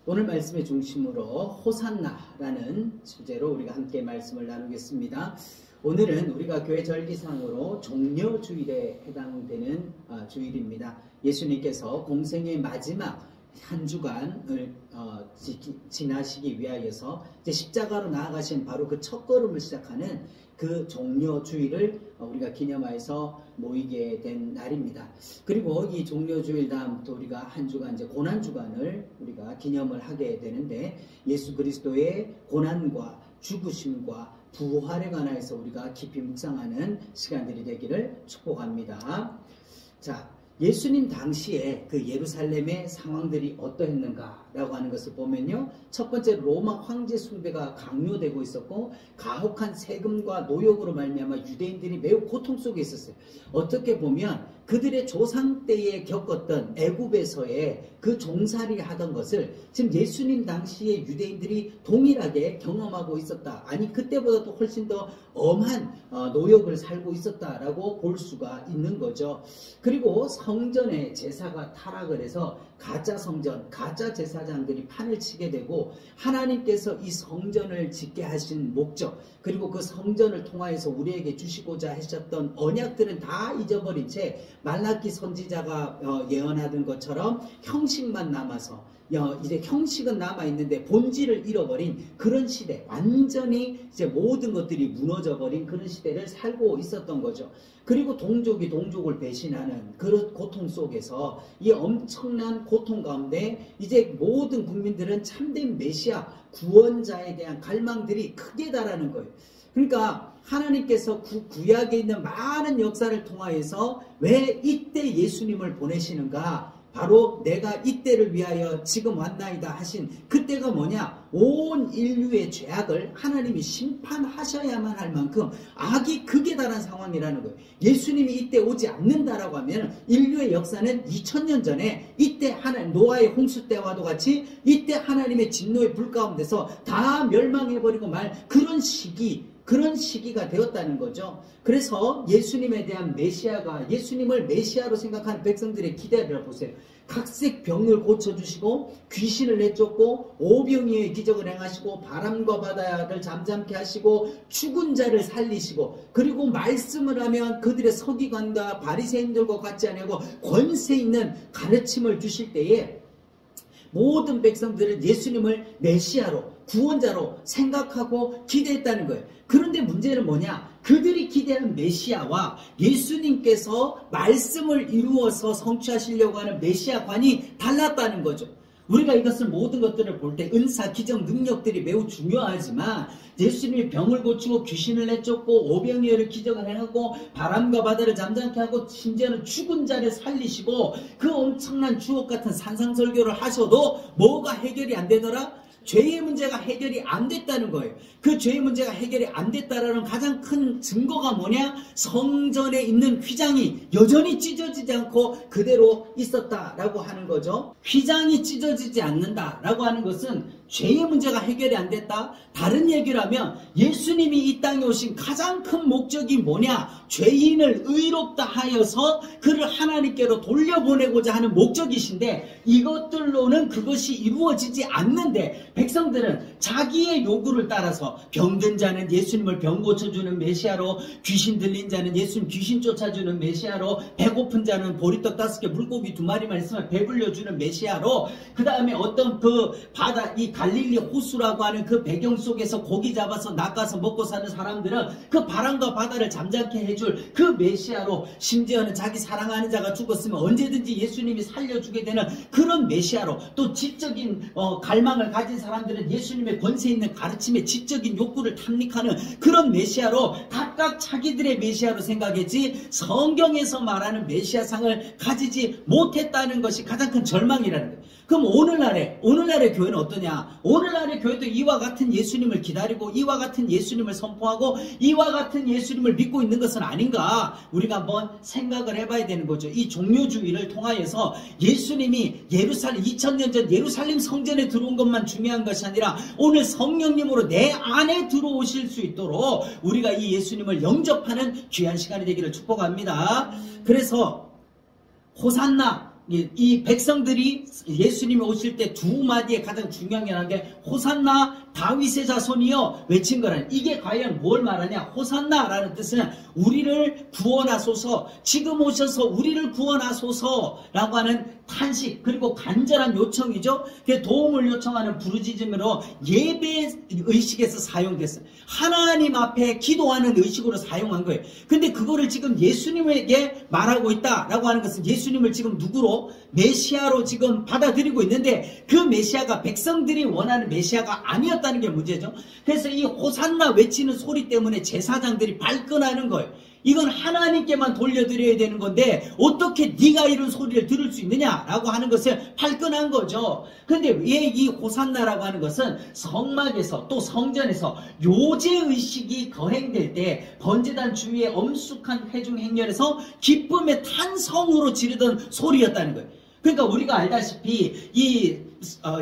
오늘 말씀의 중심으로 호산나라는 주제로 우리가 함께 말씀을 나누겠습니다. 오늘은 우리가 교회 절기상으로 종려주일에 해당되는 주일입니다. 예수님께서 공생의 마지막 한 주간을 지나시기 위하여서 이제 십자가로 나아가신 바로 그 첫걸음을 시작하는 그 종려주일을 우리가 기념하여서 모이게 된 날입니다. 그리고 이 종려주일 다음부터 우리가 한 주간 이제 고난주간을 우리가 기념을 하게 되는데, 예수 그리스도의 고난과 죽으심과 부활에 관하여서 우리가 깊이 묵상하는 시간들이 되기를 축복합니다. 자, 예수님 당시에 그 예루살렘의 상황들이 어떠했는가라고 하는 것을 보면요, 첫 번째 로마 황제 숭배가 강요되고 있었고, 가혹한 세금과 노역으로 말미암아 유대인들이 매우 고통 속에 있었어요. 어떻게 보면 그들의 조상 때에 겪었던 애굽에서의 그 종살이 하던 것을 지금 예수님 당시에 유대인들이 동일하게 경험하고 있었다. 아니, 그때보다도 훨씬 더 엄한 노역을 살고 있었다라고 볼 수가 있는 거죠. 그리고 성전의 제사가 타락을 해서 가짜 성전, 가짜 제사장들이 판을 치게 되고, 하나님께서 이 성전을 짓게 하신 목적, 그리고 그 성전을 통하여서 우리에게 주시고자 하셨던 언약들은 다 잊어버린 채 말라기 선지자가 예언하던 것처럼 형식만 남아서 이제 형식은 남아있는데 본질을 잃어버린 그런 시대, 완전히 이제 모든 것들이 무너져버린 그런 시대를 살고 있었던 거죠. 그리고 동족이 동족을 배신하는 그런 고통 속에서 이 엄청난 고통 가운데 이제 모든 국민들은 참된 메시아, 구원자에 대한 갈망들이 크게 달하는 거예요. 그러니까 하나님께서 구약에 있는 많은 역사를 통하여서 왜 이때 예수님을 보내시는가? 바로 내가 이때를 위하여 지금 왔나이다 하신 그때가 뭐냐? 온 인류의 죄악을 하나님이 심판하셔야만 할 만큼 악이 극에 달한 상황이라는 거예요. 예수님이 이때 오지 않는다라고 하면 인류의 역사는 2000년 전에 이때 하나님 노아의 홍수 때와도 같이 이때 하나님의 진노의 불 가운데서 다 멸망해버리고 말 그런 시기가 되었다는 거죠. 그래서 예수님에 대한 메시아가, 예수님을 메시아로 생각하는 백성들의 기대를 보세요. 각색 병을 고쳐주시고 귀신을 내쫓고 오병이의 기적을 행하시고 바람과 바다를 잠잠케 하시고 죽은 자를 살리시고, 그리고 말씀을 하면 그들의 서기관과 바리새인들과 같지 아니하고 권세 있는 가르침을 주실 때에 모든 백성들은 예수님을 메시아로, 구원자로 생각하고 기대했다는 거예요. 그런데 문제는 뭐냐? 그들이 기대하는 메시아와 예수님께서 말씀을 이루어서 성취하시려고 하는 메시아관이 달랐다는 거죠. 우리가 이것을 모든 것들을 볼 때 은사, 기적, 능력들이 매우 중요하지만 예수님이 병을 고치고 귀신을 내쫓고 오병이어를 기적을 행하고 바람과 바다를 잠잠케 하고 심지어는 죽은 자를 살리시고 그 엄청난 주옥 같은 산상설교를 하셔도 뭐가 해결이 안 되더라? 죄의 문제가 해결이 안 됐다는 거예요. 그 죄의 문제가 해결이 안 됐다라는 가장 큰 증거가 뭐냐? 성전에 있는 휘장이 여전히 찢어지지 않고 그대로 있었다라고 하는 거죠. 휘장이 찢어지지 않는다라고 하는 것은 죄의 문제가 해결이 안 됐다? 다른 얘기를 하면 예수님이 이 땅에 오신 가장 큰 목적이 뭐냐? 죄인을 의롭다 하여서 그를 하나님께로 돌려보내고자 하는 목적이신데, 이것들로는 그것이 이루어지지 않는데 백성들은 자기의 요구를 따라서 병든 자는 예수님을 병 고쳐주는 메시아로, 귀신 들린 자는 예수님 귀신 쫓아주는 메시아로, 배고픈 자는 보리떡 5개 물고기 2마리만 있으면 배불려주는 메시아로, 그 다음에 어떤 그 바다, 이 갈릴리 호수라고 하는 그 배경 속에서 고기 잡아서 낚아서 먹고 사는 사람들은 그 바람과 바다를 잠잠케 해줄 그 메시아로, 심지어는 자기 사랑하는 자가 죽었으면 언제든지 예수님이 살려주게 되는 그런 메시아로, 또 지적인 갈망을 가진 사람들은 예수님의 권세 있는 가르침에 지적인 욕구를 탐닉하는 그런 메시아로 각각 자기들의 메시아로 생각했지 성경에서 말하는 메시아상을 가지지 못했다는 것이 가장 큰 절망이라는 거예요. 그럼 오늘날의 교회는 어떠냐? 오늘날의 교회도 이와 같은 예수님을 기다리고 이와 같은 예수님을 선포하고 이와 같은 예수님을 믿고 있는 것은 아닌가? 우리가 한번 생각을 해봐야 되는 거죠. 이 종료주의를 통하여서 예수님이 2000년 전 예루살렘 성전에 들어온 것만 중요한 것이 아니라 오늘 성령님으로 내 안에 들어오실 수 있도록 우리가 이 예수님을 영접하는 귀한 시간이 되기를 축복합니다. 그래서 호산나, 이 백성들이 예수님이 오실 때 두 마디에 가장 중요한 게 호산나 다윗의 자손이여 외친 거라는, 이게 과연 뭘 말하냐? 호산나라는 뜻은 우리를 구원하소서, 지금 오셔서 우리를 구원하소서라고 하는 탄식, 그리고 간절한 요청이죠. 도움을 요청하는 부르짖음으로 예배 의식에서 사용됐어요. 하나님 앞에 기도하는 의식으로 사용한 거예요. 근데 그거를 지금 예수님에게 말하고 있다라고 하는 것은 예수님을 지금 누구로? 메시아로 지금 받아들이고 있는데, 그 메시아가 백성들이 원하는 메시아가 아니었다는 게 문제죠. 그래서 이 호산나 외치는 소리 때문에 제사장들이 발끈하는 거예요. 이건 하나님께만 돌려드려야 되는 건데 어떻게 네가 이런 소리를 들을 수 있느냐라고 하는 것을 발끈한 거죠. 그런데 왜 이 호산나라고 하는 것은 성막에서 또 성전에서 요제의식이 거행될 때 번제단 주위의 엄숙한 회중 행렬에서 기쁨의 탄성으로 지르던 소리였다는 거예요. 그러니까 우리가 알다시피 이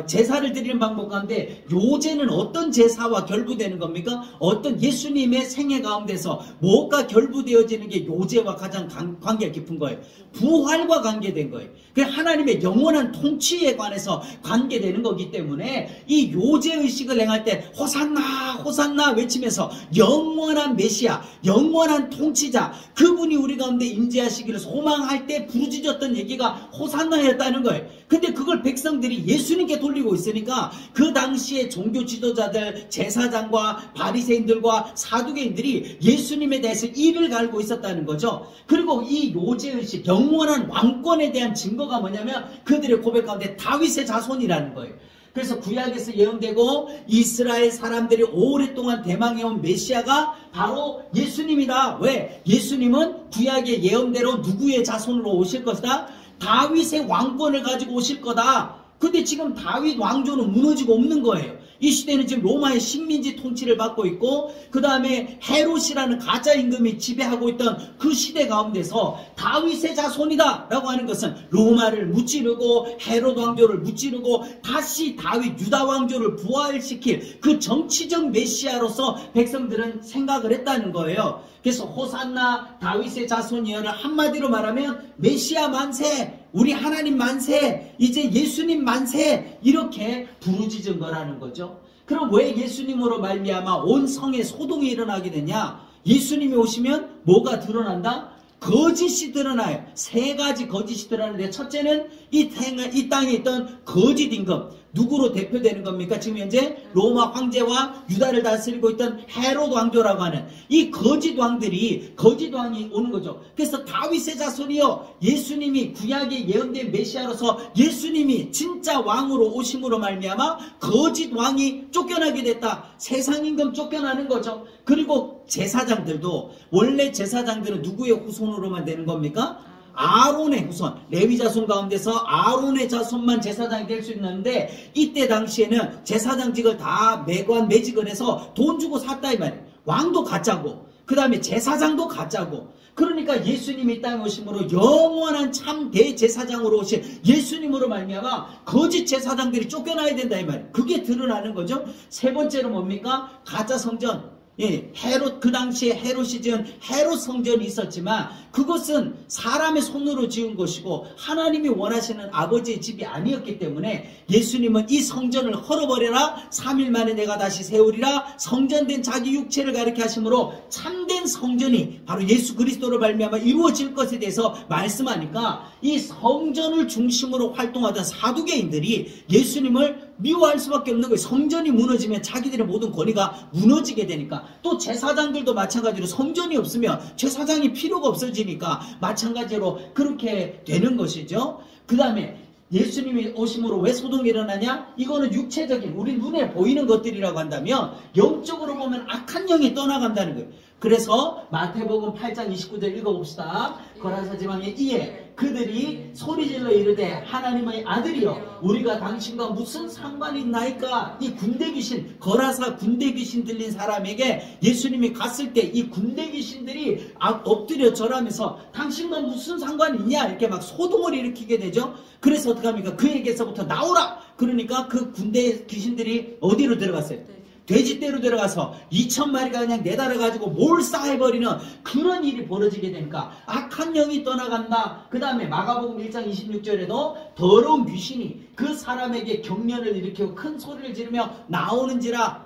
제사를 드리는 방법 가운데 요제는 어떤 제사와 결부되는 겁니까? 어떤 예수님의 생애 가운데서 뭐가 결부되어지는 게 요제와 가장 관계가 깊은 거예요. 부활과 관계된 거예요. 하나님의 영원한 통치에 관해서 관계되는 거기 때문에 이 요제의식을 행할 때 호산나 호산나 외치면서 영원한 메시아, 영원한 통치자, 그분이 우리 가운데 임재하시기를 소망할 때 부르짖었던 얘기가 호산나였다는 거예요. 근데 그걸 백성들이 예수님께 돌리고 있으니까 그 당시에 종교 지도자들, 제사장과 바리새인들과 사두개인들이 예수님에 대해서 이를 갈고 있었다는 거죠. 그리고 이 요제의식, 영원한 왕권에 대한 증거가 뭐냐면 그들의 고백 가운데 다윗의 자손이라는 거예요. 그래서 구약에서 예언되고 이스라엘 사람들이 오랫동안 대망해온 메시아가 바로 예수님이다. 왜? 예수님은 구약의 예언대로 누구의 자손으로 오실 것이다? 다윗의 왕권을 가지고 오실 거다. 근데 지금 다윗 왕조는 무너지고 없는 거예요. 이 시대는 지금 로마의 식민지 통치를 받고 있고, 그 다음에 헤롯이라는 가짜 임금이 지배하고 있던 그 시대 가운데서 다윗의 자손이다 라고 하는 것은 로마를 무찌르고 헤롯 왕조를 무찌르고 다시 다윗 유다 왕조를 부활시킬 그 정치적 메시아로서 백성들은 생각을 했다는 거예요. 그래서 호산나 다윗의 자손이여를 한마디로 말하면 메시아 만세, 우리 하나님 만세, 이제 예수님 만세, 이렇게 부르짖은 거라는 거죠. 그럼 왜 예수님으로 말미암아 온 성에 소동이 일어나게 되냐? 예수님이 오시면 뭐가 드러난다? 거짓이 드러나요. 세 가지 거짓이 드러나는데, 첫째는 이 땅에 있던 거짓 임금, 누구로 대표되는 겁니까? 지금 현재 로마 황제와 유다를 다스리고 있던 헤롯 왕조라고 하는 이 거짓 왕이 오는 거죠. 그래서 다윗의 자손이요, 예수님이 구약에 예언된 메시아로서 예수님이 진짜 왕으로 오심으로 말미암아 거짓 왕이 쫓겨나게 됐다. 세상 임금 쫓겨나는 거죠. 그리고 제사장들도, 원래 제사장들은 누구의 후손으로만 되는 겁니까? 아론의 후손, 레위 자손 가운데서 아론의 자손만 제사장이 될 수 있는데, 이때 당시에는 제사장직을 다 매직을 해서 돈 주고 샀다 이 말이에요. 왕도 가짜고, 그 다음에 제사장도 가짜고. 그러니까 예수님이 이 땅에 오심으로 영원한 참 대제사장으로 오신 예수님으로 말미암아 거짓 제사장들이 쫓겨나야 된다 이 말이에요. 그게 드러나는 거죠. 세 번째로 뭡니까? 가짜 성전. 예, 헤롯, 그 당시에 헤롯이 지은 헤롯 성전이 있었지만 그것은 사람의 손으로 지은 것이고 하나님이 원하시는 아버지의 집이 아니었기 때문에 예수님은 이 성전을 헐어버려라, 3일 만에 내가 다시 세우리라, 성전된 자기 육체를 가리켜 하심으로 참된 성전이 바로 예수 그리스도로 말미암아 이루어질 것에 대해서 말씀하니까 이 성전을 중심으로 활동하던 사두개인들이 예수님을 미워할 수밖에 없는 거예요. 성전이 무너지면 자기들의 모든 권위가 무너지게 되니까. 또 제사장들도 마찬가지로 성전이 없으면 제사장이 필요가 없어지니까 마찬가지로 그렇게 되는 것이죠. 그 다음에 예수님이 오심으로 왜 소동이 일어나냐? 이거는 육체적인 우리 눈에 보이는 것들이라고 한다면 영적으로 보면 악한 영이 떠나간다는 거예요. 그래서 마태복음 8장 29절 읽어봅시다. 거라사 지방에 이에 그들이 소리질러 이르되 하나님의 아들이여 우리가 당신과 무슨 상관이 있나이까? 이 군대 귀신, 거라사 군대 귀신 들린 사람에게 예수님이 갔을 때 이 군대 귀신들이 엎드려 절하면서 당신과 무슨 상관이 있냐? 이렇게 막 소동을 일으키게 되죠. 그래서 어떻게 합니까? 그에게서부터 나오라! 그러니까 그 군대 귀신들이 어디로 들어갔어요? 돼지떼로 들어가서 2,000마리가 그냥 내달아가지고 몰사해버리는 그런 일이 벌어지게 되니까 악한 영이 떠나간다. 그 다음에 마가복음 1장 26절에도 더러운 귀신이 그 사람에게 경련을 일으키고 큰 소리를 지르며 나오는지라.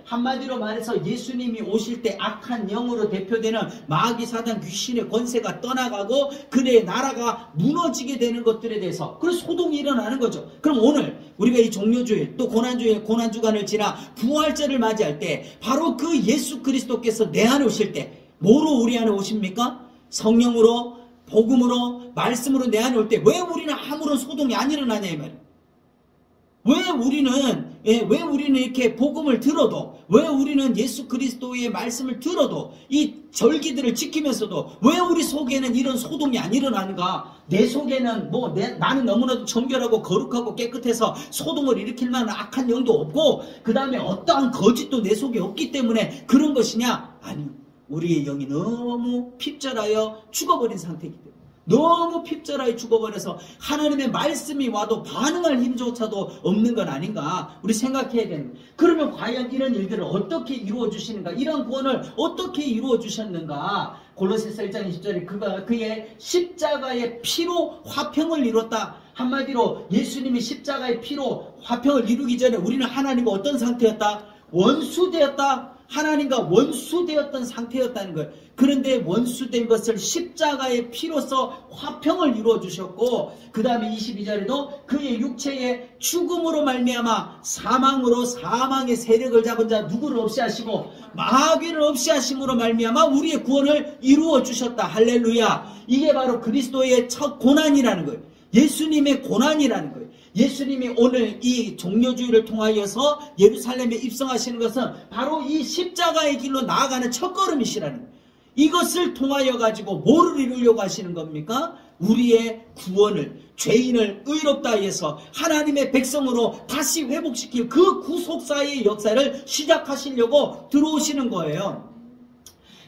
한마디로 말해서 예수님이 오실 때 악한 영으로 대표되는 마귀 사단 귀신의 권세가 떠나가고 그의 나라가 무너지게 되는 것들에 대해서 그래서 소동이 일어나는 거죠. 그럼 오늘 우리가 이 종료주일 또 고난주일 고난주간을 지나 부활절을 맞이할 때 바로 그 예수 그리스도께서 내 안에 오실 때 뭐로 우리 안에 오십니까? 성령으로 복음으로 말씀으로 내 안에 올 때 왜 우리는 아무런 소동이 안 일어나냐 이 말이에요. 왜 우리는 이렇게 복음을 들어도, 왜 우리는 예수 그리스도의 말씀을 들어도, 이 절기들을 지키면서도 왜 우리 속에는 이런 소동이 안 일어나는가? 내 속에는 나는 너무나도 정결하고 거룩하고 깨끗해서 소동을 일으킬 만한 악한 영도 없고, 그 다음에 어떠한 거짓도 내 속에 없기 때문에 그런 것이냐? 아니요. 우리의 영이 너무 핍절하여 죽어버린 상태이기 때문에. 너무 핍절하게 죽어버려서 하나님의 말씀이 와도 반응할 힘조차도 없는 건 아닌가 우리 생각해야 되는. 그러면 과연 이런 일들을 어떻게 이루어 주시는가? 이런 구원을 어떻게 이루어 주셨는가? 골로새서 1장 20절에 그가 그의 십자가의 피로 화평을 이뤘다. 한마디로 예수님이 십자가의 피로 화평을 이루기 전에 우리는 하나님과 어떤 상태였다? 원수되었다. 하나님과 원수되었던 상태였다는 거예요. 그런데 원수된 것을 십자가의 피로서 화평을 이루어 주셨고, 그 다음에 22절에도 그의 육체의 죽음으로 말미암아 사망으로 사망의 세력을 잡은 자 누구를 없이 하시고 마귀를 없이 하심으로 말미암아 우리의 구원을 이루어 주셨다. 할렐루야. 이게 바로 그리스도의 첫 고난이라는 거예요. 예수님의 고난이라는 거예요. 예수님이 오늘 이 종료주의를 통하여서 예루살렘에 입성하시는 것은 바로 이 십자가의 길로 나아가는 첫걸음이시라는 거예요. 이것을 통하여 가지고 뭐를 이루려고 하시는 겁니까? 우리의 구원을, 죄인을 의롭다 해서 하나님의 백성으로 다시 회복시킬 그 구속사의 역사를 시작하시려고 들어오시는 거예요.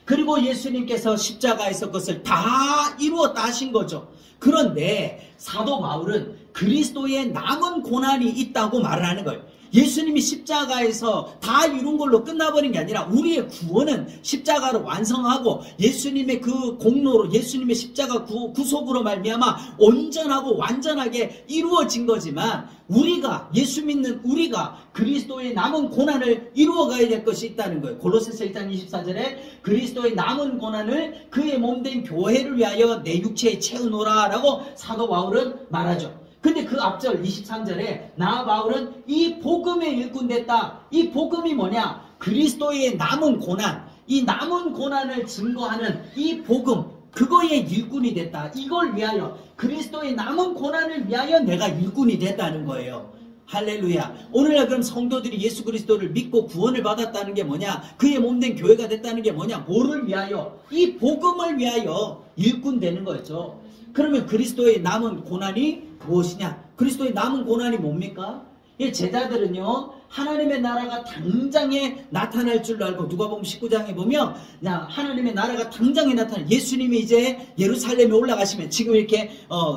그리고 예수님께서 십자가에서 그것을 다 이루었다 하신 거죠. 그런데 사도 바울은 그리스도의 남은 고난이 있다고 말을 하는 거예요. 예수님이 십자가에서 다 이룬 걸로 끝나버린 게 아니라 우리의 구원은 십자가로 완성하고 예수님의 그 공로로 예수님의 십자가 구속으로 말미암아 온전하고 완전하게 이루어진 거지만 우리가 예수 믿는 우리가 그리스도의 남은 고난을 이루어가야 될 것이 있다는 거예요. 골로새서 1장 24절에 그리스도의 남은 고난을 그의 몸된 교회를 위하여 내 육체에 채우노라 라고 사도 바울은 말하죠. 근데 그 앞절 23절에 나 바울은 이 복음의 일꾼 됐다. 이 복음이 뭐냐? 그리스도의 남은 고난, 이 남은 고난을 증거하는 이 복음, 그거의 일꾼이 됐다. 이걸 위하여, 그리스도의 남은 고난을 위하여 내가 일꾼이 됐다는 거예요. 할렐루야. 오늘날 그럼 성도들이 예수 그리스도를 믿고 구원을 받았다는 게 뭐냐? 그의 몸된 교회가 됐다는 게 뭐냐? 뭐를 위하여? 이 복음을 위하여 일꾼 되는 거죠. 그러면 그리스도의 남은 고난이 무엇이냐? 그리스도의 남은 고난이 뭡니까? 제자들은요, 하나님의 나라가 당장에 나타날 줄 알고, 누가복음 19장에 보면, 하나님의 나라가 당장에 나타날, 예수님이 이제 예루살렘에 올라가시면, 지금 이렇게,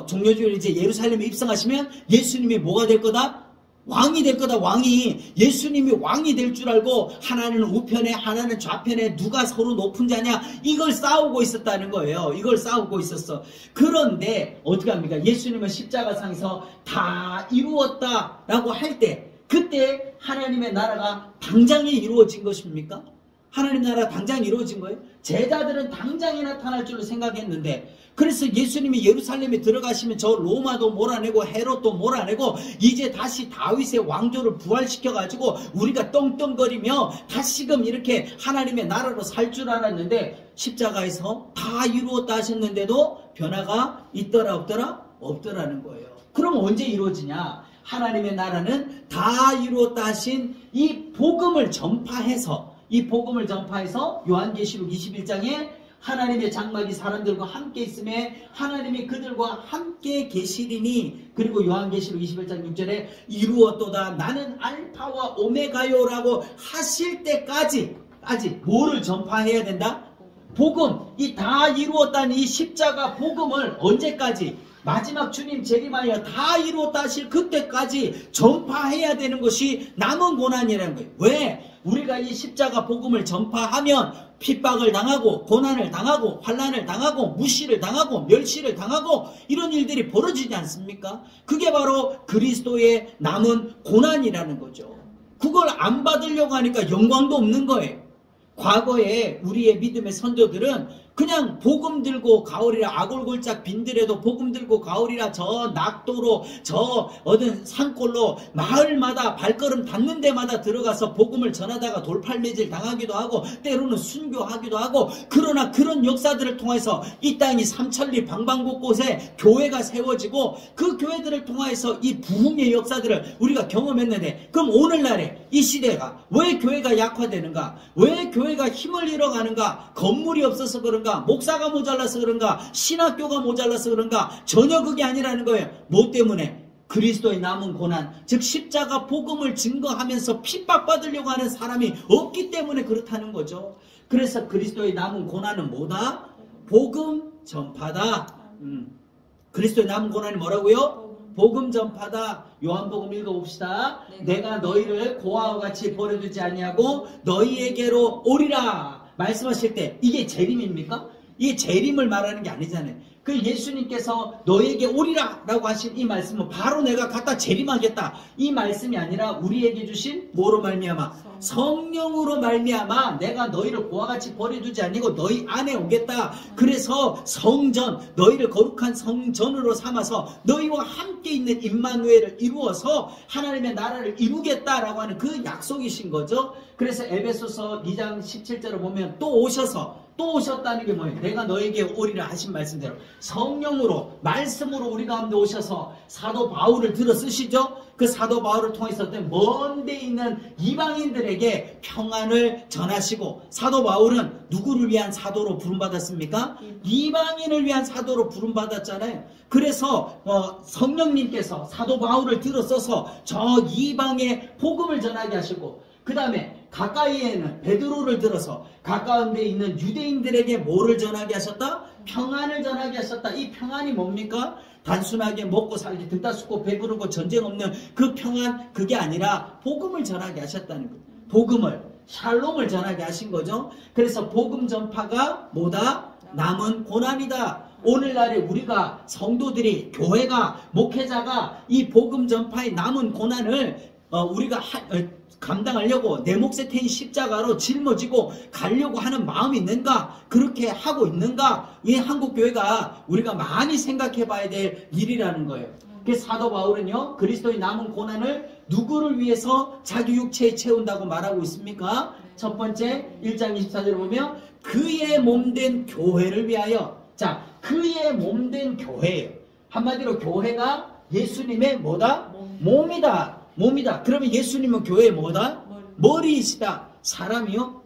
종료주일 이제 예루살렘에 입성하시면, 예수님이 뭐가 될 거다? 왕이 될 거다. 왕이. 예수님이 왕이 될 줄 알고 하나는 우편에 하나는 좌편에 누가 서로 높은 자냐 이걸 싸우고 있었다는 거예요. 이걸 싸우고 있었어. 그런데 어떻게 합니까? 예수님은 십자가상에서 다 이루었다라고 할 때 그때 하나님의 나라가 당장에 이루어진 것입니까? 하나님 나라가 당장 이루어진 거예요? 제자들은 당장에 나타날 줄로 생각했는데 그래서 예수님이 예루살렘에 들어가시면 저 로마도 몰아내고 헤롯도 몰아내고 이제 다시 다윗의 왕조를 부활시켜가지고 우리가 떵떵거리며 다시금 이렇게 하나님의 나라로 살 줄 알았는데 십자가에서 다 이루었다 하셨는데도 변화가 있더라 없더라? 없더라는 거예요. 그럼 언제 이루어지냐? 하나님의 나라는 다 이루었다 하신 이 복음을 전파해서 요한계시록 21장에 하나님의 장막이 사람들과 함께 있음에 하나님이 그들과 함께 계시리니 그리고 요한계시록 21장 6절에 이루었도다 나는 알파와 오메가요라고 하실 때까지 뭐를 전파해야 된다? 복음, 이 다 이루었다는 이 십자가 복음을 언제까지? 마지막 주님 재림하여 다 이루었다 하실 그때까지 전파해야 되는 것이 남은 고난이라는 거예요. 왜? 우리가 이 십자가 복음을 전파하면 핍박을 당하고 고난을 당하고 환난을 당하고 무시를 당하고 멸시를 당하고 이런 일들이 벌어지지 않습니까? 그게 바로 그리스도의 남은 고난이라는 거죠. 그걸 안 받으려고 하니까 영광도 없는 거예요. 과거에 우리의 믿음의 선조들은 그냥 복음 들고 가오리라, 아골골짝 빈들에도 복음 들고 가오리라, 저 낙도로 저 어떤 산골로 마을마다 발걸음 닿는 데마다 들어가서 복음을 전하다가 돌팔매질 당하기도 하고 때로는 순교하기도 하고, 그러나 그런 역사들을 통해서 이 땅이 삼천리 방방곳곳에 교회가 세워지고 그 교회들을 통해서 이 부흥의 역사들을 우리가 경험했는데, 그럼 오늘날에 이 시대가 왜 교회가 약화되는가? 왜 교회가 힘을 잃어가는가? 건물이 없어서 그런가? 목사가 모자라서 그런가? 신학교가 모자라서 그런가? 전혀 그게 아니라는 거예요. 뭐 때문에? 그리스도의 남은 고난, 즉 십자가 복음을 증거하면서 핍박받으려고 하는 사람이 없기 때문에 그렇다는 거죠. 그래서 그리스도의 남은 고난은 뭐다? 복음 전파다. 그리스도의 남은 고난이 뭐라고요? 복음 전파다. 요한복음 읽어봅시다. 내가 너희를 고아와 같이 버려두지 아니하고 너희에게로 오리라 말씀하실 때 이게 재림입니까? 이게 재림을 말하는 게 아니잖아요. 그 예수님께서 너에게 오리라 라고 하신 이 말씀은 바로 내가 갖다 재림하겠다 이 말씀이 아니라 우리에게 주신 뭐로 말미암아? 성령으로 말미암아 내가 너희를 고와 같이 버려두지 아니고 너희 안에 오겠다. 그래서 성전, 너희를 거룩한 성전으로 삼아서 너희와 함께 있는 임마누엘을 이루어서 하나님의 나라를 이루겠다라고 하는 그 약속이신 거죠. 그래서 에베소서 2장 17절을 보면 또 오셨다는 게 뭐예요? 내가 너에게 오리라 하신 말씀대로 성령으로 말씀으로 우리 가운데 오셔서 사도 바울을 들어 쓰시죠. 그 사도 바울을 통해서 먼 데 있는 이방인들에게 평안을 전하시고, 사도 바울은 누구를 위한 사도로 부름받았습니까? 이방인을 위한 사도로 부름받았잖아요. 그래서 성령님께서 사도 바울을 들어 써서 저 이방의 복음을 전하게 하시고, 그 다음에 가까이에는 베드로를 들어서 가까운 데 있는 유대인들에게 뭐를 전하게 하셨다? 평안을 전하게 하셨다. 이 평안이 뭡니까? 단순하게 먹고 살기, 듣다 숫고 배부르고 전쟁 없는 그 평안, 그게 아니라 복음을 전하게 하셨다는 거예요. 복음을, 샬롬을 전하게 하신 거죠. 그래서 복음 전파가 뭐다? 남은 고난이다. 오늘날에 우리가 성도들이, 교회가, 목회자가 이 복음 전파의 남은 고난을 우리가 감당하려고 내 몫에 태인 십자가로 짊어지고 가려고 하는 마음이 있는가? 그렇게 하고 있는가? 이 한국교회가 우리가 많이 생각해 봐야 될 일이라는 거예요. 그래서 사도 바울은요, 그리스도의 남은 고난을 누구를 위해서 자기 육체에 채운다고 말하고 있습니까? 첫 번째 1장 24절을 보면 그의 몸된 교회를 위하여. 자, 그의 몸된 교회예요. 한마디로 교회가 예수님의 뭐다? 몸이다. 몸이다. 그러면 예수님은 교회의 뭐다? 머리이시다. 사람이요?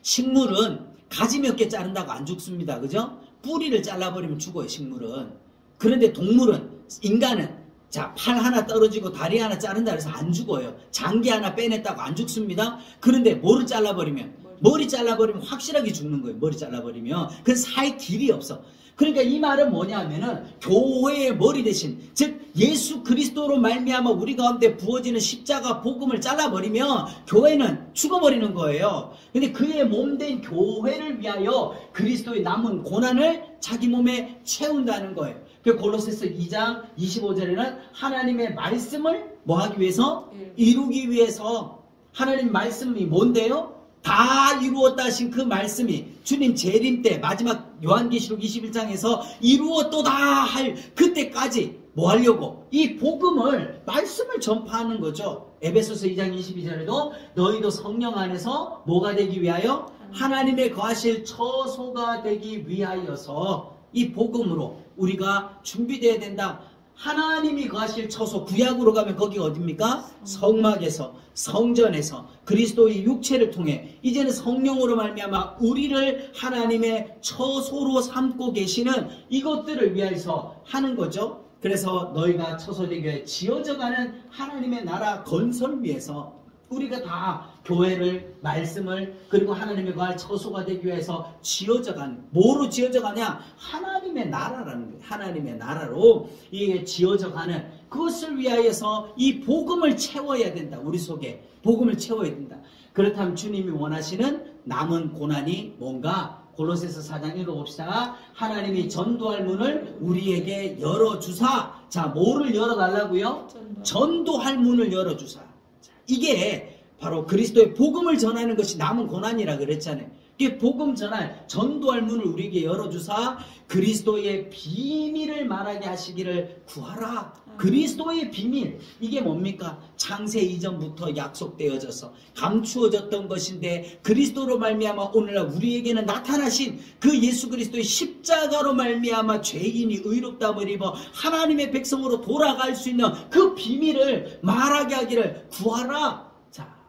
식물은 가지 몇 개 자른다고 안 죽습니다. 그죠? 뿌리를 잘라버리면 죽어요, 식물은. 그런데 동물은, 인간은, 자, 팔 하나 떨어지고 다리 하나 자른다 해서 안 죽어요. 장기 하나 빼냈다고 안 죽습니다. 그런데 뭐를 잘라버리면? 머리 잘라버리면 확실하게 죽는 거예요. 머리 잘라버리면. 그건 살 길이 없어. 그러니까 이 말은 뭐냐면은 교회의 머리 대신, 즉 예수 그리스도로 말미암아 우리 가운데 부어지는 십자가 복음을 잘라버리면 교회는 죽어버리는 거예요. 근데 그의 몸된 교회를 위하여 그리스도의 남은 고난을 자기 몸에 채운다는 거예요. 그 골로새서 2장 25절에는 하나님의 말씀을 뭐 하기 위해서? 이루기 위해서. 하나님 말씀이 뭔데요? 다 이루었다 하신 그 말씀이 주님 재림 때 마지막 요한계시록 21장에서 이루었도다 할 그때까지 뭐 하려고? 이 복음을, 말씀을 전파하는 거죠. 에베소서 2장 22절에도 너희도 성령 안에서 뭐가 되기 위하여? 하나님의 거하실 처소가 되기 위하여서 이 복음으로 우리가 준비되어야 된다. 하나님이 거하실 처소, 구약으로 가면 거기가 어딥니까? 성막에서, 성전에서 그리스도의 육체를 통해 이제는 성령으로 말미암아 우리를 하나님의 처소로 삼고 계시는 이것들을 위해서 하는 거죠. 그래서 너희가 처소되게 지어져가는 하나님의 나라 건설을 위해서 우리가 다 교회를, 말씀을, 그리고 하나님의 거할 처소가 되기 위해서 지어져 가는, 뭐로 지어져 가냐? 하나님의 나라라는 거예요. 하나님의 나라로 이게 지어져 가는, 그것을 위하여서 이 복음을 채워야 된다. 우리 속에 복음을 채워야 된다. 그렇다면 주님이 원하시는 남은 고난이 뭔가? 골로새서 4장 읽어봅시다. 하나님이 전도할 문을 우리에게 열어주사. 자, 뭐를 열어달라고요? 전도할 문을 열어주사. 자, 이게 바로 그리스도의 복음을 전하는 것이 남은 고난이라 그랬잖아요. 이게 복음 전할, 전도할 문을 우리에게 열어주사 그리스도의 비밀을 말하게 하시기를 구하라. 그리스도의 비밀, 이게 뭡니까? 창세 이전부터 약속되어져서 감추어졌던 것인데 그리스도로 말미암아 오늘날 우리에게는 나타나신 그 예수 그리스도의 십자가로 말미암아 죄인이 의롭다함을 입어 하나님의 백성으로 돌아갈 수 있는 그 비밀을 말하게 하기를 구하라.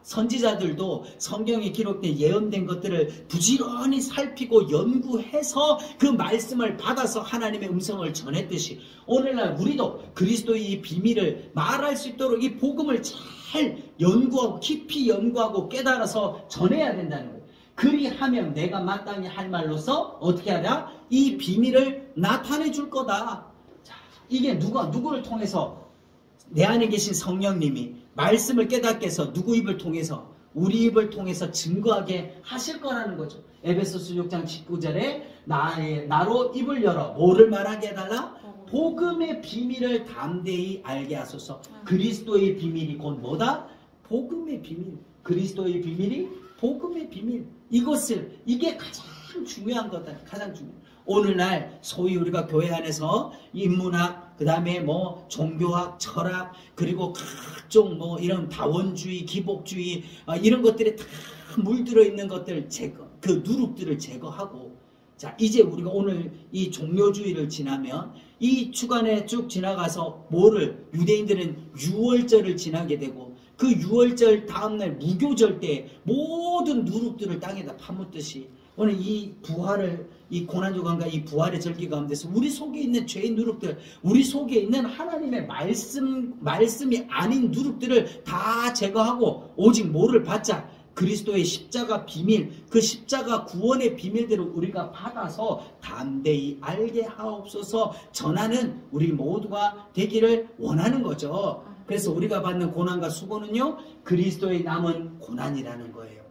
선지자들도 성경에 기록된 예언된 것들을 부지런히 살피고 연구해서 그 말씀을 받아서 하나님의 음성을 전했듯이 오늘날 우리도 그리스도의 이 비밀을 말할 수 있도록 이 복음을 잘 연구하고 깊이 연구하고 깨달아서 전해야 된다는 거예요. 그리하면 내가 마땅히 할 말로서 어떻게 하랴? 이 비밀을 나타내 줄 거다. 자, 이게 누구를 통해서? 내 안에 계신 성령님이 말씀을 깨닫게 해서 누구 입을 통해서? 우리 입을 통해서 증거하게 하실 거라는 거죠. 에베소서 6장 19절에 나로 입을 열어 뭐를 말하게 해달라? 복음의 비밀을 담대히 알게 하소서. 그리스도의 비밀이 곧 뭐다? 복음의 비밀. 그리스도의 비밀이 복음의 비밀. 이게 가장 중요한 거다. 가장 중요한. 오늘날 소위 우리가 교회 안에서 인문학, 그 다음에 뭐 종교학, 철학, 그리고 각종 뭐 이런 다원주의, 기복주의 이런 것들이 다 물들어 있는 것들 제거, 그 누룩들을 제거하고, 자 이제 우리가 오늘 이 종료주의를 지나면 이 주간에 쭉 지나가서 뭐를 유대인들은 유월절을 지나게 되고 그 유월절 다음날 무교절 때 모든 누룩들을 땅에다 파묻듯이 오늘 이 부활을, 이 고난주간과 이 부활의 절기 가운데서 우리 속에 있는 죄의 누룩들, 우리 속에 있는 하나님의 말씀이 아닌 누룩들을 다 제거하고 오직 뭐를 받자? 그리스도의 십자가 비밀, 그 십자가 구원의 비밀들을 우리가 받아서 담대히 알게 하옵소서 전하는 우리 모두가 되기를 원하는 거죠. 그래서 우리가 받는 고난과 수고는요, 그리스도의 남은 고난이라는 거예요.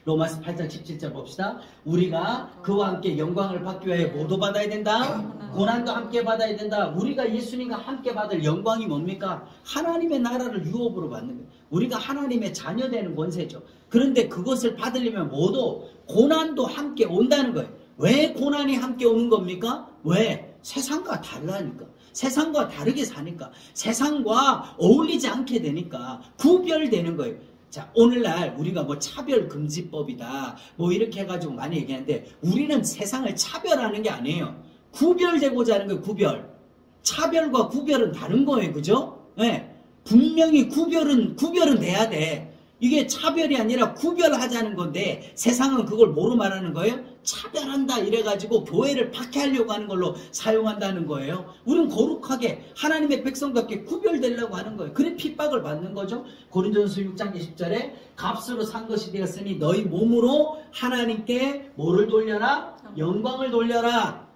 로마서 8장 17절 봅시다. 우리가 그와 함께 영광을 받기 위해 뭐도 받아야 된다? 고난도 함께 받아야 된다. 우리가 예수님과 함께 받을 영광이 뭡니까? 하나님의 나라를 유업으로 받는 거예요. 우리가 하나님의 자녀 되는 권세죠. 그런데 그것을 받으려면 뭐도 고난도 함께 온다는 거예요. 왜 고난이 함께 오는 겁니까? 왜? 세상과 다르다니까. 세상과 다르게 사니까. 세상과 어울리지 않게 되니까 구별되는 거예요. 자, 오늘날 우리가 뭐 차별금지법이다 뭐 이렇게 해가지고 많이 얘기하는데 우리는 세상을 차별하는 게 아니에요. 구별되고자 하는 거예요. 구별. 차별과 구별은 다른 거예요. 그죠? 네. 분명히 구별은 돼야 돼. 이게 차별이 아니라 구별하자는 건데 세상은 그걸 뭐로 말하는 거예요? 차별한다 이래가지고 교회를 박해하려고 하는 걸로 사용한다는 거예요. 우리는 거룩하게 하나님의 백성답게 구별되려고 하는 거예요. 그래 핍박을 받는 거죠. 고린도전서 6장 20절에 값으로 산 것이 되었으니 너희 몸으로 하나님께 뭐를 돌려라? 영광을 돌려라.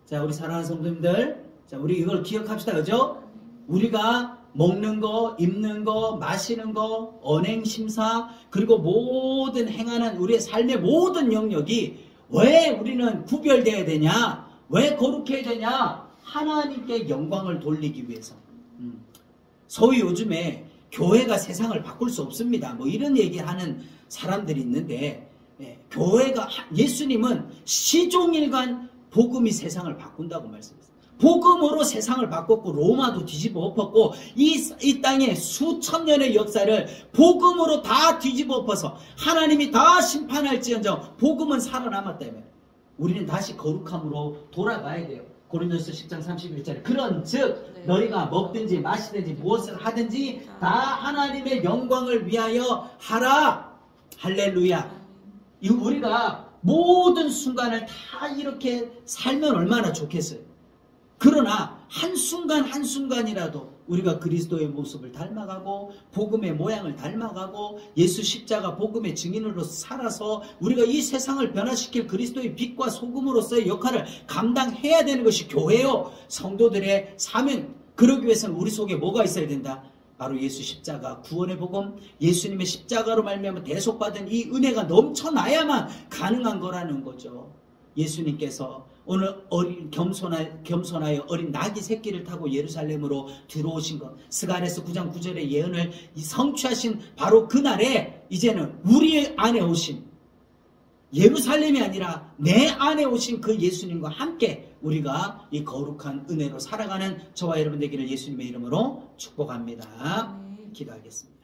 자, 우리 사랑하는 성도님들, 자, 우리 이걸 기억합시다. 그죠? 우리가 먹는 거, 입는 거, 마시는 거, 언행, 심사, 그리고 모든 행하는 우리의 삶의 모든 영역이 왜 우리는 구별되어야 되냐? 왜 거룩해야 되냐? 하나님께 영광을 돌리기 위해서. 소위 요즘에 교회가 세상을 바꿀 수 없습니다. 뭐 이런 얘기하는 사람들이 있는데, 교회가, 예수님은 시종일관 복음이 세상을 바꾼다고 말씀했어요. 복음으로 세상을 바꿨고 로마도 뒤집어 엎었고 이 땅의 수천 년의 역사를 복음으로 다 뒤집어 엎어서 하나님이 다 심판할지언정 복음은 살아남았다며. 우리는 다시 거룩함으로 돌아가야 돼요. 고린도서 10장 31절에 그런즉 너희가 먹든지 마시든지 무엇을 하든지 다 하나님의 영광을 위하여 하라. 할렐루야. 우리가 모든 순간을 다 이렇게 살면 얼마나 좋겠어요. 그러나 한순간 한순간이라도 우리가 그리스도의 모습을 닮아가고 복음의 모양을 닮아가고 예수 십자가 복음의 증인으로 살아서 우리가 이 세상을 변화시킬 그리스도의 빛과 소금으로서의 역할을 감당해야 되는 것이 교회요, 성도들의 사명. 그러기 위해서는 우리 속에 뭐가 있어야 된다? 바로 예수 십자가, 구원의 복음, 예수님의 십자가로 말미암아 대속받은 이 은혜가 넘쳐나야만 가능한 거라는 거죠. 예수님께서 오늘 겸손하여 어린 나귀 새끼를 타고 예루살렘으로 들어오신 것, 스가랴서 9장 9절의 예언을 성취하신 바로 그날에 이제는 우리 안에 오신, 예루살렘이 아니라 내 안에 오신 그 예수님과 함께 우리가 이 거룩한 은혜로 살아가는 저와 여러분 되기를 예수님의 이름으로 축복합니다. 기도하겠습니다.